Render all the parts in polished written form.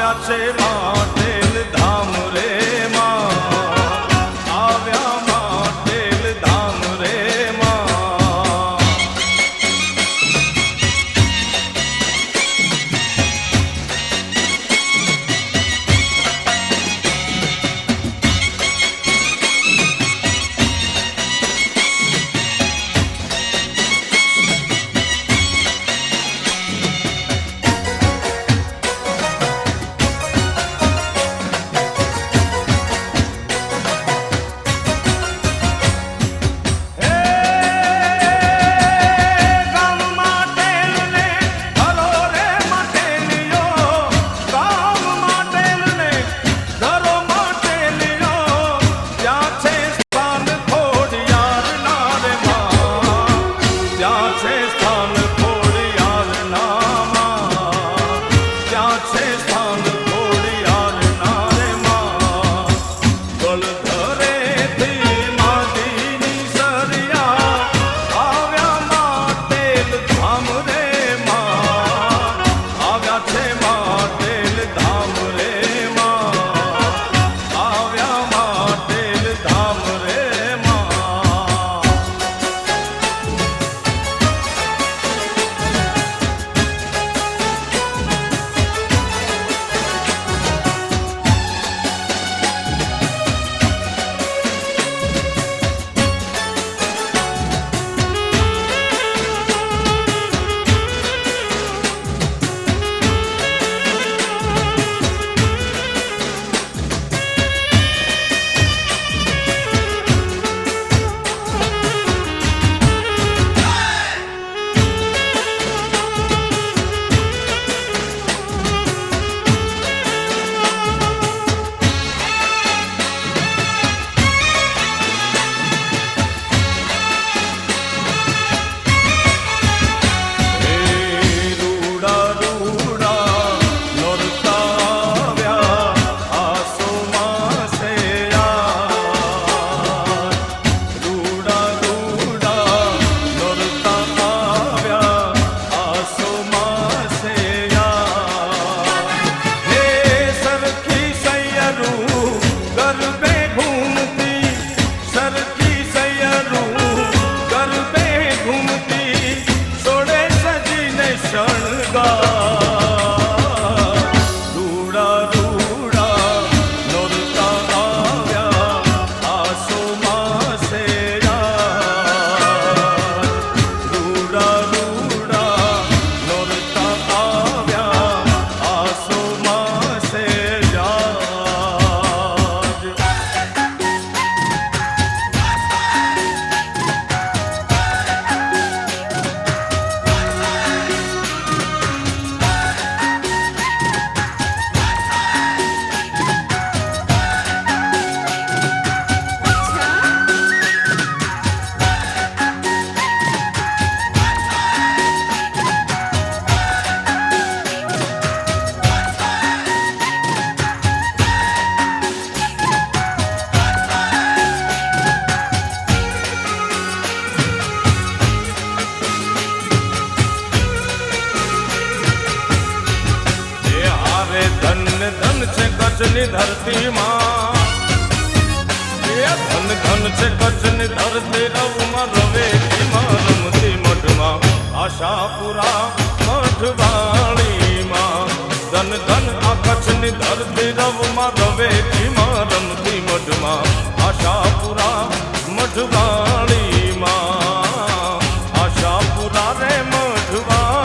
છે માટેલ ધામ રે માં, આવ્યા માટેલ ધામ રે માં. કચ્છની ધરતીમાં, એ ધન ધન છે કચ્છની ધરતી, રવમાં રવેટીમાં રમતી મઢમાં, આશાપુરા મઢવાણીમાં. ધન ધન આ કચ્છની ધરતી, રવમાં રવેટીમાં રમતી મઢમાં, આશાપુરા મઢવાણીમાં, આશાપુરા રે મઢવાણીમાં.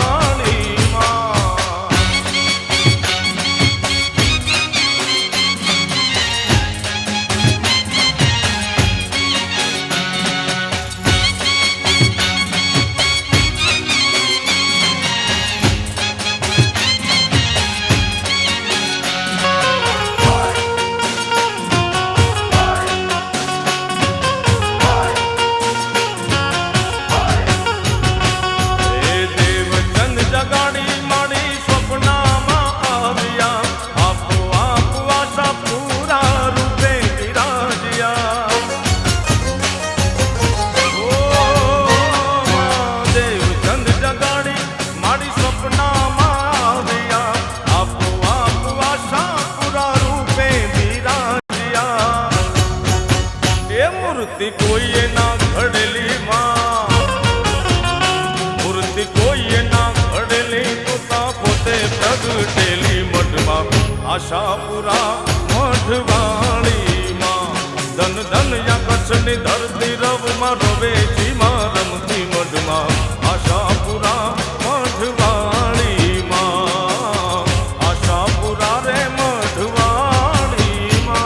આશાપુરા મઢવાણી માં ધન ધન યા કચ્છની ધરતી રવમાં રવેજી માં રમતી મઢમાં આશાપુરા મઢવાણી માં આશાપુરા રે મઢવાણી માં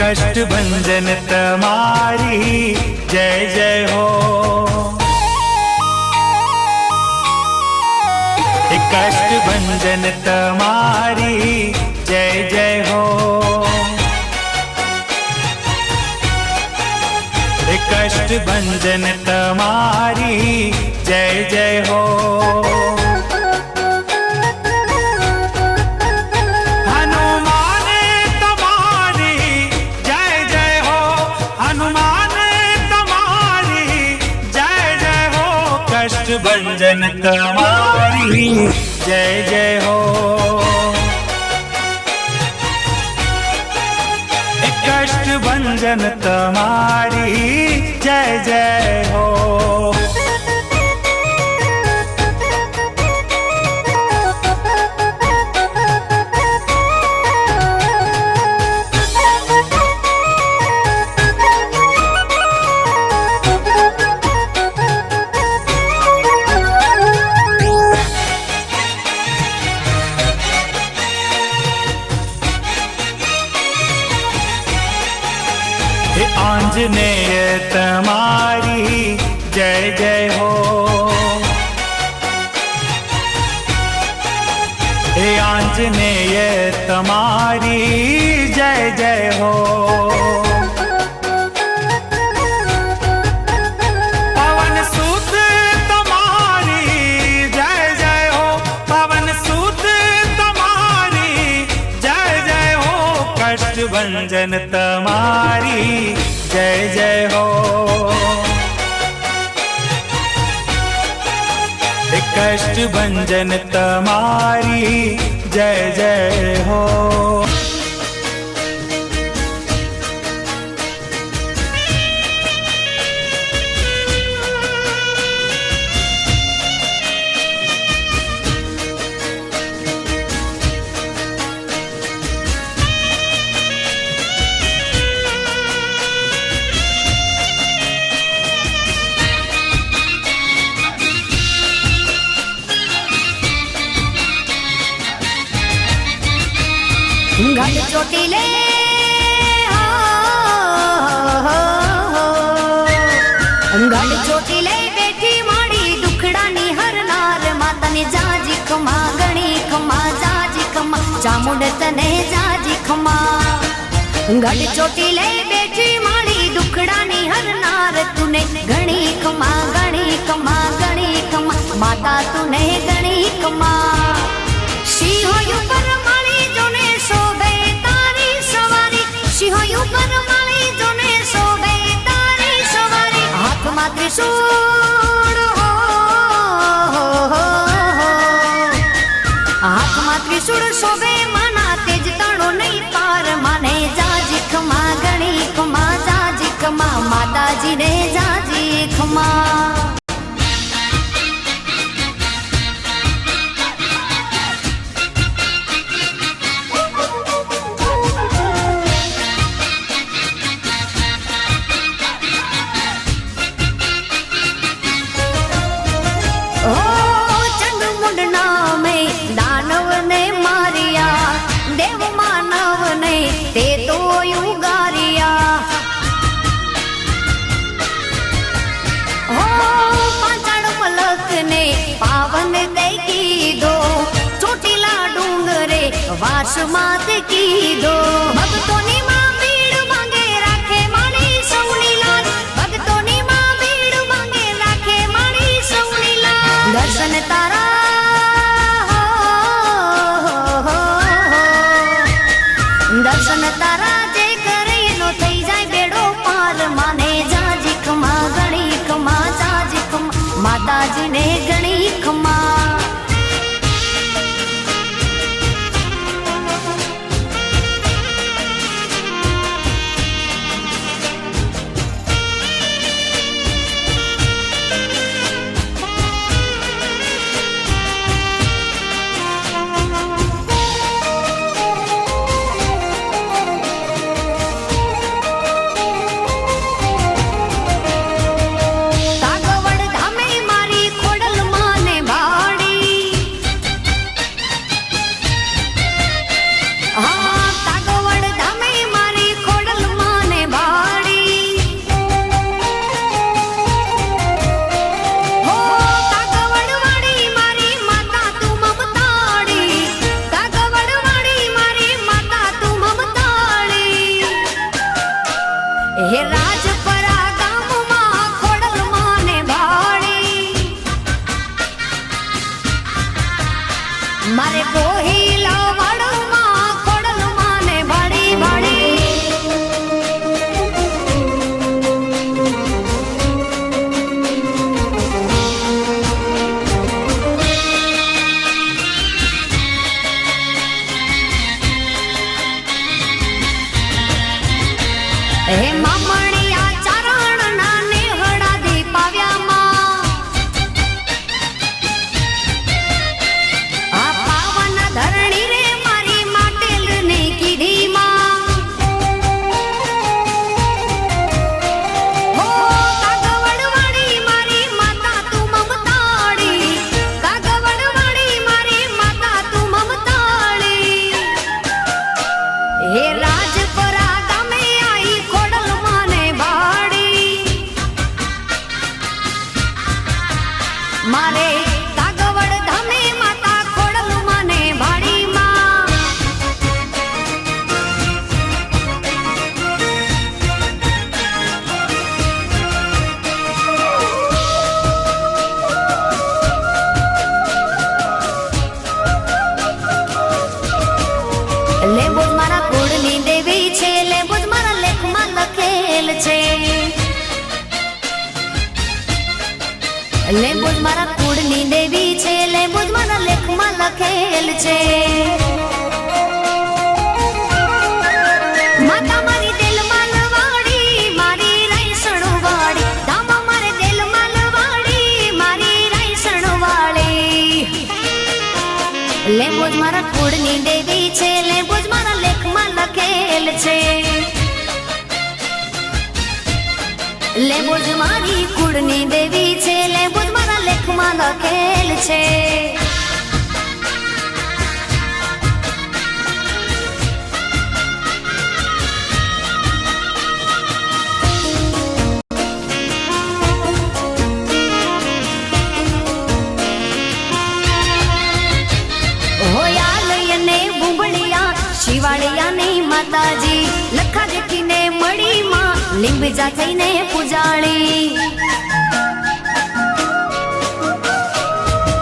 कष्ट भंजन तमारी जय जय हो। कष्ट भंजन तमारी जय जय हो। कष्ट भंजन तमारी जय जय हो। हनुमान तमारी जय जय हो। हनुमान तमारी जय जय हो। कष्ट भंजन तमारी जय जय हो। कष्ट भंजन तमारी जय जय हो। आंजनेय तमारी जय जय हो। हे आंजनेय तमारी जय जय हो। पवन सुत तमारी जय जय हो। पवन सुत तमारी जय जय हो। कष्ट भंजन तमारी जय जय हो। कष्ट भंजन तमारी जय जय हो। गढ़ ચોટીલે ગઢ ચોટીલે બેઠી માડી દુખડાની હરનાર માતાને જાજી ખમા ગણી ખમા જાજી ખમા ચામુંડ તને જાજી ખમા ગઢ ચોટીલે બેઠી માડી દુખડાની હરનાર તુને ગણી ખમા ગણી ખમા ગણી ખમા માતા તુને ગણી ખમા સિંહોયું પર માળી જોને શોભે તારી સવારી સિંહોયું પર માળી જોને શોભે તારી સવારી હાથમાં ત્રિશૂળ હાથમાં ત્રિશૂળ શોભે માના તેજ તાણો નહીં પાર માને જાજી ખમા ગણી ખમા જાજી ખમા માતાજીને જાજી ખમા તે તો યુગારિયા હો પાંચાળ મલક ને પાવન દઈ કીધો ચોટીલા ડુંગરે વાસ માત કીધો ભક્તોની માં ભીડ માંગે રાખે મારી સૌની લાજ ભક્તોની માં ભીડ માંગે રાખે મારી સૌની લાજ દર્શન તારા દર્શન તારા જે કરે એનો થઈ જાય બેડો પાર માને જાજી ખમા ગણી ખમા જાજી ખમા માતાજીને ગણી ખમા કાગવડ ધામે મારી ખોડલ માને ભાડ મારે કોહિલા વાડમાં ખોડલમાં ને ભાડી ભાડી હે મામણિયા ચારણ ના નેહડા દીપાવ્યામાં આ પાવન ધરણી રે મારી માટેલ ની કીધીમાં હો કાગવડવાડી મારી માતા તું મમતાળી કાગવડવાડી મારી માતા તું મમતાળી હે રાજપરા ગામે આઈ ખોડલમાં ને ભાડી મારે કાગવડ ધામે માતા ખોડલમાં ને ભાડીમાં લેબોજ મારા કુળની દેવી છે લેબોજ મારા લેખમાં લખેલ છે લેબોજ મારા કુળની દેવી છે લેબોજ મારા લેખમાં લખેલ છે માતા મારી દિલમાં લવાડી મારી રાયસણ વાળી ધામા મારે દિલમાં લવાડી મારી રાયસણ વાળી લેબોજ મારા કુળની દેવી છે લેબોજ મારા લેખમાં લખેલ છે લેબોજ મારી કુળની દેવી છે લેબોજ મારા લેખમાં લખેલ છે હોયાલયને બુંબળિયા શિવાળિયાની માતાજી લખા જેઠીને મળીમાં લીંબજા થઈને પૂજાળી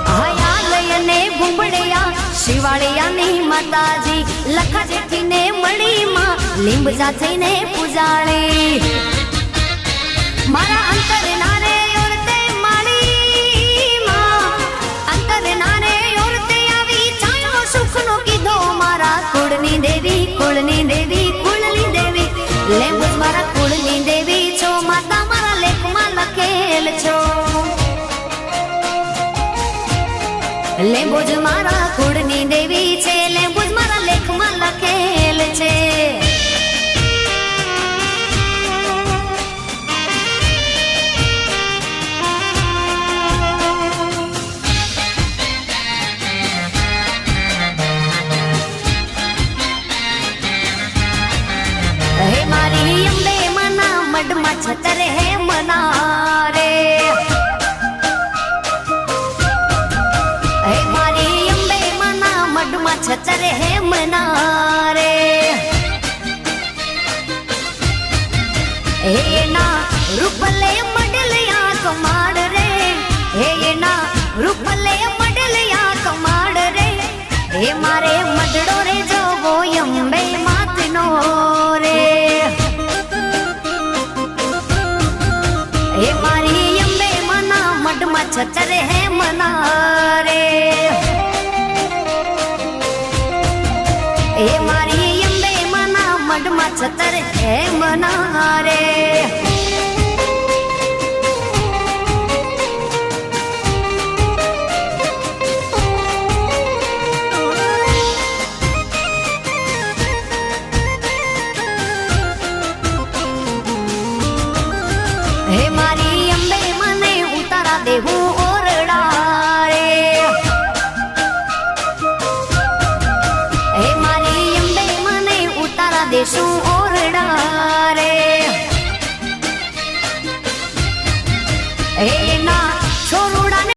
હયાલયને બુંબળિયા શિવાળિયાની માતાજી લખા જેઠીને મળીમાં લીંબજા થઈને પૂજાળી મારા અંતર નારે ઓરતે માળીમાં અંતર નારે ઓરતે આવી છાયો સુખનો કીધો મારા કુળની દેવી કુળની દેવી કુળની દેવી લેબોજ મારા કુળની દેવી છો માતા મારા લેખમાં લખેલ છો લેબોજ મારા કુળની દેવી છે લેબોજ મારા લેખમાં લખેલ છે હે મારી અંબે મના મડમાં છતર હે મના રે હે મારી અંબે મના મડમાં છતર હે મના રે હે ના રૂપલે મડલિયા કમાડ રે હે ના રૂપલે મડલિયા કમાડ રે હે મારે મડડો રે જોવો અંબે માતનો રે હે મારી અંબે મના મડમાં છતર હે મના રે હે મારી અંબે મના મડમાં છતર હે મના રે